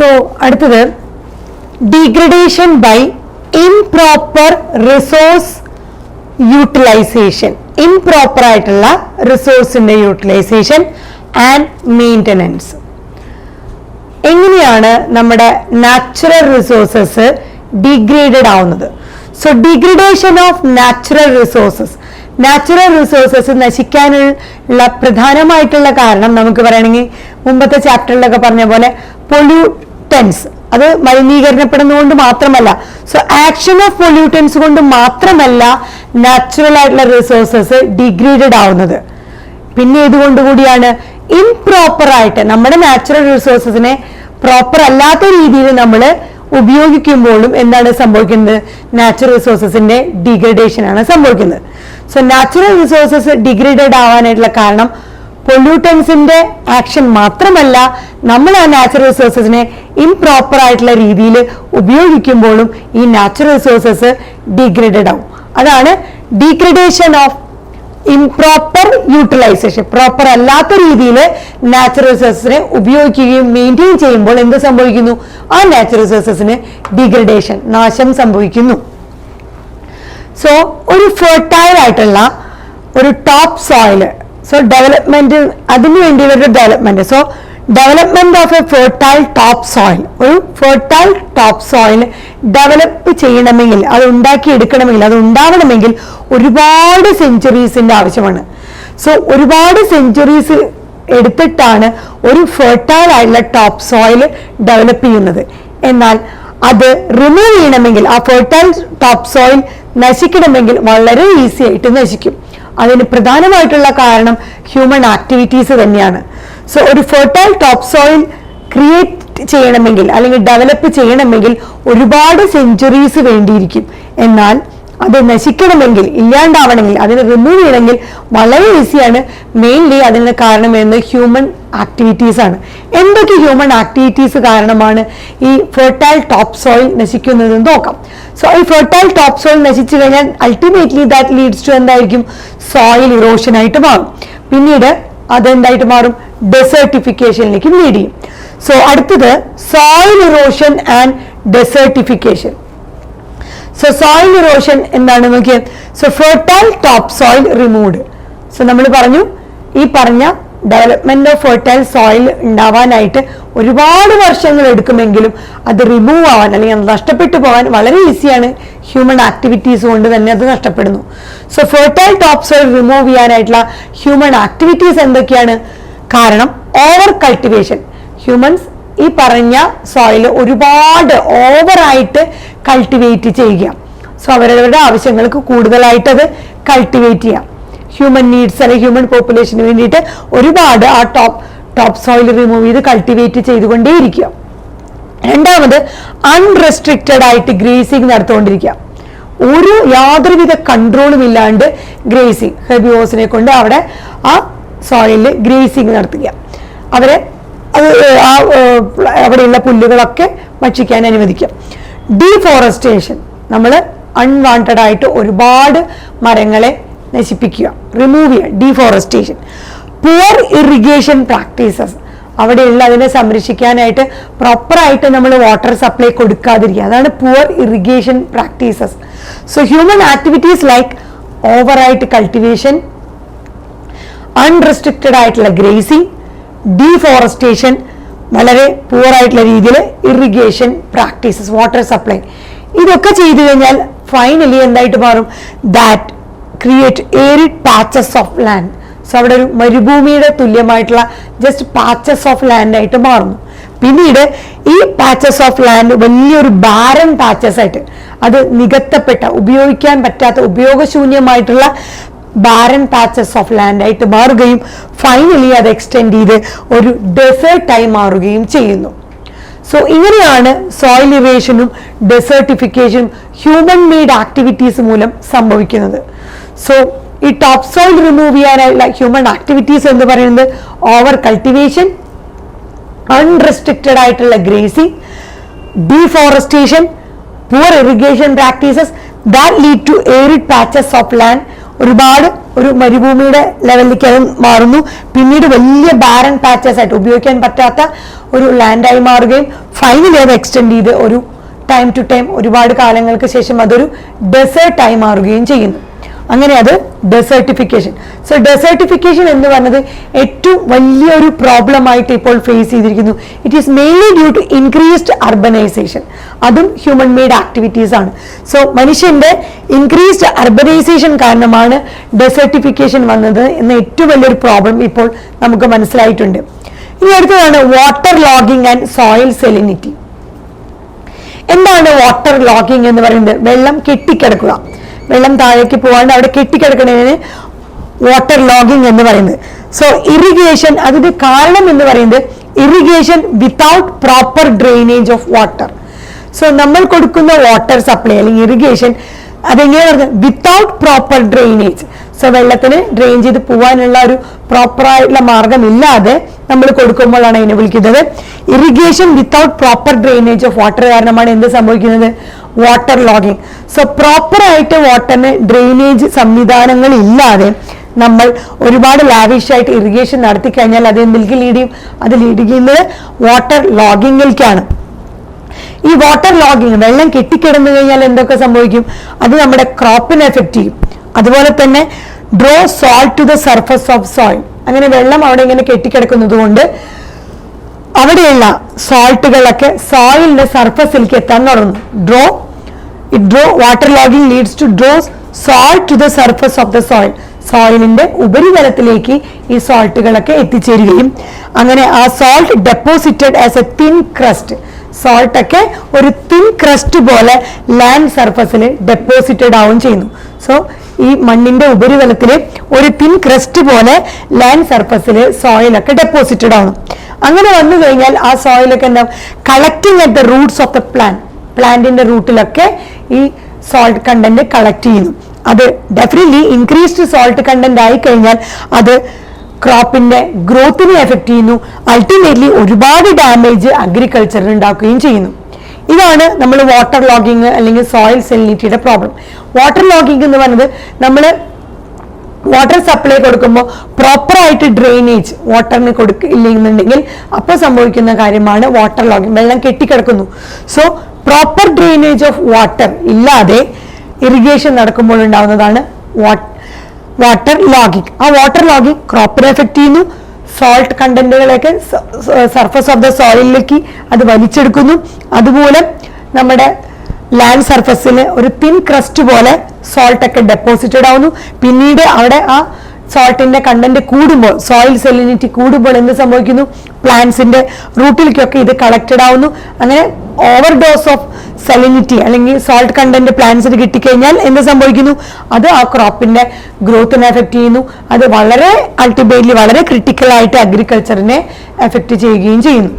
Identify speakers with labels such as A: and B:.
A: So അടുത്തത് degradation by improper resource utilization. improper ആയിട്ടുള്ള റിസോഴ്സിന്റെ utilisation and maintenance. എങ്ങനെയാണ് നമ്മുടെ നാച്ചുറൽ റിസോഴ്സസ് ഡിഗ്രേഡഡ് ആവുന്നത്? So degradation of natural resources നശിക്കാനുള്ള പ്രധാനമായിട്ടുള്ള കാരണം നമുക്ക് പറയണമെങ്കിൽ മുമ്പത്തെ ചാപ്റ്ററിലൊക്കെ പറഞ്ഞ പോലെ പൊല്യൂട്ടൻസ്, അത് മലിനീകരണപ്പെടുന്നതുകൊണ്ട് മാത്രമല്ല, സോ ആക്ഷൻ ഓഫ് പൊല്യൂട്ടൻസ് കൊണ്ട് മാത്രമല്ല നാച്ചുറൽ ആയിട്ടുള്ള റിസോഴ്സസ് ഡിഗ്രേഡഡ് ആവുന്നത്. പിന്നെ ഇതുകൊണ്ടുകൂടിയാണ് ഇംപ്രോപ്പർ ആയിട്ട് നമ്മുടെ നാച്ചുറൽ റിസോഴ്സസിനെ പ്രോപ്പർ അല്ലാത്ത രീതിയിൽ നമ്മൾ ഉപയോഗിക്കുമ്പോഴും എന്താണ് സംഭവിക്കുന്നത്? നാച്ചുറൽ റിസോഴ്സസിന്റെ ഡിഗ്രഡേഷൻ ആണ് സംഭവിക്കുന്നത്. സോ നാച്ചുറൽ റിസോഴ്സസ് ഡിഗ്രേഡഡ് ആവാനായിട്ടുള്ള കാരണം പൊല്യൂട്ടൻസിന്റെ ആക്ഷൻ മാത്രമല്ല, നമ്മൾ ആ നാച്ചുറൽ റിസോഴ്സസിനെ ഇംപ്രോപ്പർ ആയിട്ടുള്ള രീതിയിൽ ഉപയോഗിക്കുമ്പോഴും ഈ നാച്ചുറൽ റിസോഴ്സസ് ഡിഗ്രേഡഡ് ആവും. അതാണ് degradation of improper utilisation. Proper അല്ലാത്ത രീതിയിൽ നാച്ചുറൽ റിസോഴ്സസിനെ ഉപയോഗിക്കുകയും മെയിൻറ്റെയിൻ ചെയ്യുമ്പോൾ എന്ത് സംഭവിക്കുന്നു? ആ നാച്ചുറൽ റിസോഴ്സസിന് ഡിഗ്രഡേഷൻ, നാശം സംഭവിക്കുന്നു. സോ ഒരു ഫെർട്ടൈൽ ആയിട്ടുള്ള ഒരു ടോപ്പ് സോയിൽ, സോ ഡെവലപ്മെന്റ്, അതിനു വേണ്ടി ഒരു development, so development of A fertile top soil, ഒരു ഫെർട്ടൈൽ ടോപ്പ് സോയിൽ ഡെവലപ്പ് ചെയ്യണമെങ്കിൽ, അത് ഉണ്ടാക്കിയെടുക്കണമെങ്കിൽ, അത് ഉണ്ടാവണമെങ്കിൽ ഒരുപാട് സെഞ്ചുറീസിന്റെ ആവശ്യമാണ്. സോ ഒരുപാട് സെഞ്ചുറീസ് എടുത്തിട്ടാണ് ഒരു ഫെർട്ടൈൽ ആയിട്ടുള്ള ടോപ്പ് സോയിൽ ഡെവലപ്പ് ചെയ്യുന്നത്. എന്നാൽ അത് റിമൂവ് ചെയ്യണമെങ്കിൽ, ആ ഫെർട്ടൈൽ ടോപ്പ് സോയിൽ നശിക്കണമെങ്കിൽ വളരെ ഈസി ആയിട്ട് നശിക്കും. അതിന് പ്രധാനമായിട്ടുള്ള കാരണം ഹ്യൂമൻ ആക്ടിവിറ്റീസ് തന്നെയാണ്. സോ ഒരു ഫെർട്ടൈൽ ടോപ്പ് സോയിൽ ക്രിയേറ്റ് ചെയ്യണമെങ്കിൽ അല്ലെങ്കിൽ ഡെവലപ്പ് ചെയ്യണമെങ്കിൽ ഒരുപാട് സെഞ്ചുറീസ് വേണ്ടിയിരിക്കും. എന്നാൽ അത് നശിക്കണമെങ്കിൽ, ഇല്ലാണ്ടാവണമെങ്കിൽ, അതിനെ റിമൂവ് ചെയ്യണമെങ്കിൽ വളരെ ഈസിയാണ്. മെയിൻലി അതിന് കാരണം എന്ന് ഹ്യൂമൻ ആക്ടിവിറ്റീസ് ആണ്. എന്തൊക്കെ ഹ്യൂമൻ ആക്ടിവിറ്റീസ് കാരണമാണ് ഈ ഫെർട്ടൈൽ ടോപ്പ് സോയിൽ നശിക്കുന്നത് നോക്കാം. സോ ഈ ഫെർട്ടൈൽ ടോപ്പ് സോയിൽ നശിച്ചു കഴിഞ്ഞാൽ അൾട്ടിമേറ്റ്ലി ദാറ്റ് ലീഡ്സ് ടു എന്തായിരിക്കും? സോയിൽ ഇറോഷൻ ആയിട്ട് മാറും. പിന്നീട് അതെന്തായിട്ട് മാറും? ഡെസേർട്ടിഫിക്കേഷനിലേക്ക് ലീഡ് ചെയ്യും. സോ അടുത്തത് soil erosion and desertification. So soil erosion എന്താണ് നോക്കിയാൽ, so fertile top soil removed. So നമ്മൾ പറഞ്ഞു, ഈ പറഞ്ഞ ഡെവലപ്മെന്റ് ഓഫ് ഫെർട്ടൈൽ സോയിൽ ഉണ്ടാവാനായിട്ട് ഒരുപാട് വർഷങ്ങൾ എടുക്കുമെങ്കിലും അത് റിമൂവ് ആവാൻ അല്ലെങ്കിൽ അത് നഷ്ടപ്പെട്ടു പോകാൻ വളരെ ഈസിയാണ്. ഹ്യൂമൻ ആക്ടിവിറ്റീസ് കൊണ്ട് തന്നെ അത് നഷ്ടപ്പെടുന്നു. So fertile top soil remove ചെയ്യാനായിട്ടുള്ള ഹ്യൂമൻ ആക്ടിവിറ്റീസ് എന്തൊക്കെയാണ്? കാരണം ഓവർ കൾട്ടിവേഷൻ. ഹ്യൂമൻസ് ഈ പറഞ്ഞ സോയിൽ ഒരുപാട് ഓവറായിട്ട് കൾട്ടിവേറ്റ് ചെയ്യുക. സോ അവരവരുടെ ആവശ്യങ്ങൾക്ക് കൂടുതലായിട്ട് അത് കൾട്ടിവേറ്റ് ചെയ്യാം. ഹ്യൂമൻ നീഡ്സ് അല്ലെങ്കിൽ ഹ്യൂമൻ പോപ്പുലേഷന് വേണ്ടിയിട്ട് ഒരുപാട് ആ ടോപ്പ് സോയിൽ റിമൂവ് ചെയ്ത് കൾട്ടിവേറ്റ് ചെയ്തുകൊണ്ടേയിരിക്കുക. രണ്ടാമത് അൺറെസ്ട്രിക്റ്റഡ് ആയിട്ട് ഗ്രേസിങ് നടത്തുകൊണ്ടിരിക്കുക. യാതൊരുവിധ കൺട്രോളും ഇല്ലാണ്ട് ഗ്രേസിങ്, ഹെർബിവോഴ്സിനെ കൊണ്ട് അവിടെ ആ സോയിലിൽ ഗ്രേസിങ് നടത്തുക. അവരെ അവിടെയുള്ള പുല്ലുകളൊക്കെ ഭക്ഷിക്കാൻ അനുവദിക്കാം. ഡീഫോറസ്റ്റേഷൻ, നമ്മൾ അൺവാണ്ടഡ് ആയിട്ട് ഒരുപാട് മരങ്ങളെ നശിപ്പിക്കുക, റിമൂവ് ചെയ്യുക, ഡീഫോറസ്റ്റേഷൻ. പുവർ ഇറിഗേഷൻ പ്രാക്ടീസസ്, അവിടെയുള്ള അതിനെ സംരക്ഷിക്കാനായിട്ട് പ്രോപ്പറായിട്ട് നമ്മൾ വാട്ടർ സപ്ലൈ കൊടുക്കാതിരിക്കുക, അതാണ് poor irrigation practices. So human activities like ഓവറായിട്ട് കൾട്ടിവേഷൻ, അൺറെസ്ട്രിക്റ്റഡ് ആയിട്ടുള്ള ഗ്രേസിങ്, ഡീഫോറസ്റ്റേഷൻ, വളരെ പുവർ ആയിട്ടുള്ള രീതിയിൽ ഇറിഗേഷൻ പ്രാക്ടീസസ്, വാട്ടർ സപ്ലൈ, ഇതൊക്കെ ചെയ്തു കഴിഞ്ഞാൽ ഫൈനലി എന്തായിട്ട് മാറും? That create arid patches of land. So അവിടെ ഒരു മരുഭൂമിയുടെ തുല്യമായിട്ടുള്ള ജസ്റ്റ് പാച്ചസ് ഓഫ് ലാൻഡ് ആയിട്ട് മാറുന്നു. പിന്നീട് ഈ പാച്ചസ് ഓഫ് ലാൻഡ് വലിയൊരു ബാരൻ പാച്ചസ് ആയിട്ട്, അത് നികത്തപ്പെട്ട, ഉപയോഗിക്കാൻ പറ്റാത്ത, ഉപയോഗശൂന്യമായിട്ടുള്ള ബാരൻ പാച്ചസ് ഓഫ് ലാൻഡ് ആയിട്ട് മാറുകയും ഫൈനലി അത് എക്സ്റ്റെൻഡ് ചെയ്ത് ഒരു ഡെസേർട്ടായി മാറുകയും ചെയ്യുന്നു. സോ ഇങ്ങനെയാണ് സോയിൽ ഇറേഷനും ഡെസേർട്ടിഫിക്കേഷനും ഹ്യൂമൻ മെയ്ഡ് ആക്ടിവിറ്റീസ് മൂലം സംഭവിക്കുന്നത്. സോ ഈ ടോപ്പ് സോയിൽ റിമൂവ് ചെയ്യാനുള്ള ഹ്യൂമൻ ആക്ടിവിറ്റീസ് എന്ന് പറയുന്നത് ഓവർ കൾട്ടിവേഷൻ, അൺറെസ്ട്രിക്റ്റഡ് ആയിട്ടുള്ള grazing, deforestation, poor irrigation practices that lead to arid patches of land, ഒരുപാട് ഒരു മരുഭൂമിയുടെ ലെവലിലേക്ക് അത് മാറുന്നു. പിന്നീട് വലിയ ബാരൻ പാച്ചസ് ആയിട്ട് ഉപയോഗിക്കാൻ പറ്റാത്ത ഒരു ലാൻഡായി മാറുകയും ഫൈനലി അത് എക്സ്റ്റെൻഡ് ചെയ്ത് ഒരു ടൈം ടു ടൈം ഒരുപാട് കാലങ്ങൾക്ക് ശേഷം അതൊരു ഡെസേർട്ടായി മാറുകയും ചെയ്യുന്നു. അങ്ങനെ അത് ഡെസേർട്ടിഫിക്കേഷൻ. സോ ഡെസേർട്ടിഫിക്കേഷൻ എന്ന് പറഞ്ഞത് ഏറ്റവും വലിയൊരു പ്രോബ്ലം ആയിട്ട് ഇപ്പോൾ ഫേസ് ചെയ്തിരിക്കുന്നു. It is mainly due to increased urbanisation. അതും ഹ്യൂമൻ മെയ്ഡ് ആക്ടിവിറ്റീസ് ആണ്. സോ മനുഷ്യന്റെ ഇൻക്രീസ്ഡ് അർബനൈസേഷൻ കാരണമാണ് ഡെസേർട്ടിഫിക്കേഷൻ വന്നത് എന്ന ഏറ്റവും വലിയൊരു പ്രോബ്ലം ഇപ്പോൾ നമുക്ക് മനസ്സിലായിട്ടുണ്ട്. ഇനി അടുത്തതാണ് വാട്ടർ ലോഗിങ് ആൻഡ് സോയിൽ സെലിനിറ്റി. എന്താണ് വാട്ടർ ലോഗിങ് എന്ന് പറയുന്നത്? വെള്ളം കെട്ടിക്കിടക്കുക, വെള്ളം താഴേക്ക് പോകാണ്ട് അവിടെ കെട്ടിക്കിടക്കുന്നതിന് വാട്ടർ ലോഗിങ് എന്ന് പറയുന്നത്. സോ ഇറിഗേഷൻ, അതിന്റെ കാരണം എന്ന് പറയുന്നത് irrigation without proper drainage of water. So നമ്മൾ കൊടുക്കുന്ന വാട്ടർ സപ്ലൈ അല്ലെങ്കിൽ ഇറിഗേഷൻ അതെങ്ങനെ പറഞ്ഞത് വിത്തൗട്ട് പ്രോപ്പർ ഡ്രെയിനേജ്. സോ വെള്ളത്തിന് ഡ്രെയിൻ ചെയ്ത് പോകാനുള്ള ഒരു പ്രോപ്പറായിട്ടുള്ള മാർഗമില്ലാതെ നമ്മൾ കൊടുക്കുമ്പോഴാണ് അതിനെ വിളിക്കുന്നത് irrigation without proper drainage of water. കാരണമാണ് എന്ത് സംഭവിക്കുന്നത്? Water logging. സോ പ്രോപ്പറായിട്ട് വാട്ടറിന് ഡ്രെയിനേജ് സംവിധാനങ്ങൾ ഇല്ലാതെ നമ്മൾ ഒരുപാട് ലാവിഷായിട്ട് ഇറിഗേഷൻ നടത്തി കഴിഞ്ഞാൽ അത് എന്തിലേക്ക് ലീഡ് ചെയ്യും? അത് ലീഡ് ചെയ്യുന്നത് വാട്ടർ ലോഗിങ്ങിലേക്കാണ്. ഈ വാട്ടർ ലോഗിങ്, വെള്ളം കെട്ടിക്കിടന്നു കഴിഞ്ഞാൽ എന്തൊക്കെ സംഭവിക്കും? അത് നമ്മുടെ ക്രോപ്പിനെ എഫക്ട് ചെയ്യും. അതുപോലെ തന്നെ draw salt to the surface of soil. അങ്ങനെ വെള്ളം അവിടെ ഇങ്ങനെ കെട്ടിക്കിടക്കുന്നത് കൊണ്ട് അവിടെയുള്ള സോൾട്ടുകളൊക്കെ സോയിലിന്റെ സർഫസിലേക്ക് എത്താൻ തുടങ്ങുന്നു. Water logging leads to draw salt to the surface of the soil. സോയിലിന്റെ ഉപരിതലത്തിലേക്ക് ഈ സോൾട്ടുകളൊക്കെ എത്തിച്ചേരുകയും അങ്ങനെ ആ salt deposited as a thin crust, salt ഒക്കെ ഒരു തിൻ ക്രസ്റ്റ് പോലെ ലാൻഡ് സർഫസിൽ ഡെപ്പോസിറ്റഡ് ആവുകയും ചെയ്യുന്നു. സോ ഈ മണ്ണിന്റെ ഉപരിതലത്തിൽ ഒരു തിൻ ക്രസ്റ്റ് പോലെ ലാൻഡ് സർഫസിൽ സോയിലൊക്കെ ഡെപ്പോസിറ്റഡ് ആവണം. അങ്ങനെ വന്നു കഴിഞ്ഞാൽ ആ സോയിലൊക്കെ എന്താ collecting at the Roots of the പ്ലാന്റിന്റെ റൂട്ടിലൊക്കെ ഈ സോൾട്ട് കണ്ടന്റ് കളക്ട് ചെയ്യുന്നു. അത് ഡെഫിനറ്റ്ലി ഇൻക്രീസ്ഡ് സോൾട്ട് കണ്ടന്റ് ആയി കഴിഞ്ഞാൽ അത് ക്രോപ്പിന്റെ ഗ്രോത്തിനെ എഫക്ട് ചെയ്യുന്നു. അൾട്ടിമേറ്റ്ലി ഒരുപാട് ഡാമേജ് അഗ്രികൾച്ചറിന് ഉണ്ടാക്കുകയും ചെയ്യുന്നു. ഇതാണ് നമ്മൾ വാട്ടർ ലോഗിങ് അല്ലെങ്കിൽ സോയിൽ സെലിനിറ്റിയുടെ പ്രോബ്ലം. വാട്ടർ ലോഗിങ് എന്ന് പറയുന്നത് നമ്മൾ വാട്ടർ സപ്ലൈ കൊടുക്കുമ്പോൾ പ്രോപ്പറായിട്ട് ഡ്രെയിനേജ് വാട്ടറിന് കൊടുക്കില്ലെന്നുണ്ടെങ്കിൽ അപ്പോൾ സംഭവിക്കുന്ന കാര്യമാണ് വാട്ടർ ലോഗിങ്. വെള്ളം കെട്ടിക്കിടക്കുന്നു. So proper drainage of water ഇല്ലാതെ ഇറിഗേഷൻ നടക്കുമ്പോൾ ഉണ്ടാവുന്നതാണ് വാട്ടർ ലോഗിങ്. ആ വാട്ടർ ലോഗിങ് ക്രോപ്പിനെ എഫക്ട് ചെയ്യുന്നു. സോൾട്ട് കണ്ടന്റുകളൊക്കെ സർഫസ് ഓഫ് ദ സോയിലിലേക്ക് അത് വലിച്ചെടുക്കുന്നു. അതുപോലെ നമ്മുടെ ലാൻഡ് സർഫസിൽ ഒരു തിൻ ക്രസ്റ്റ് പോലെ സോൾട്ട് ഒക്കെ ഡെപ്പോസിറ്റഡ് ആവുന്നു. പിന്നീട് അവിടെ ആ സോൾട്ടിന്റെ കണ്ടന്റ് കൂടുമ്പോൾ, സോയിൽ സെലിനിറ്റി കൂടുമ്പോൾ എന്ത് സംഭവിക്കുന്നു? പ്ലാന്റ്സിന്റെ റൂട്ടിലേക്കൊക്കെ ഇത് കളക്റ്റഡ് ആവുന്നു. അങ്ങനെ ഓവർ ഡോസ് ഓഫ് സെലിനിറ്റി അല്ലെങ്കിൽ സോൾട്ട് കണ്ടന്റ് പ്ലാന്റ്സിന് കിട്ടിക്കഴിഞ്ഞാൽ എന്ത് സംഭവിക്കുന്നു? അത് ആ ക്രോപ്പിന്റെ ഗ്രോത്തിനെ എഫക്ട് ചെയ്യുന്നു. അത് വളരെ അൾട്ടിമേറ്റ്ലി വളരെ ക്രിട്ടിക്കൽ ആയിട്ട് അഗ്രികൾച്ചറിനെ എഫക്ട് ചെയ്യുകയും ചെയ്യുന്നു.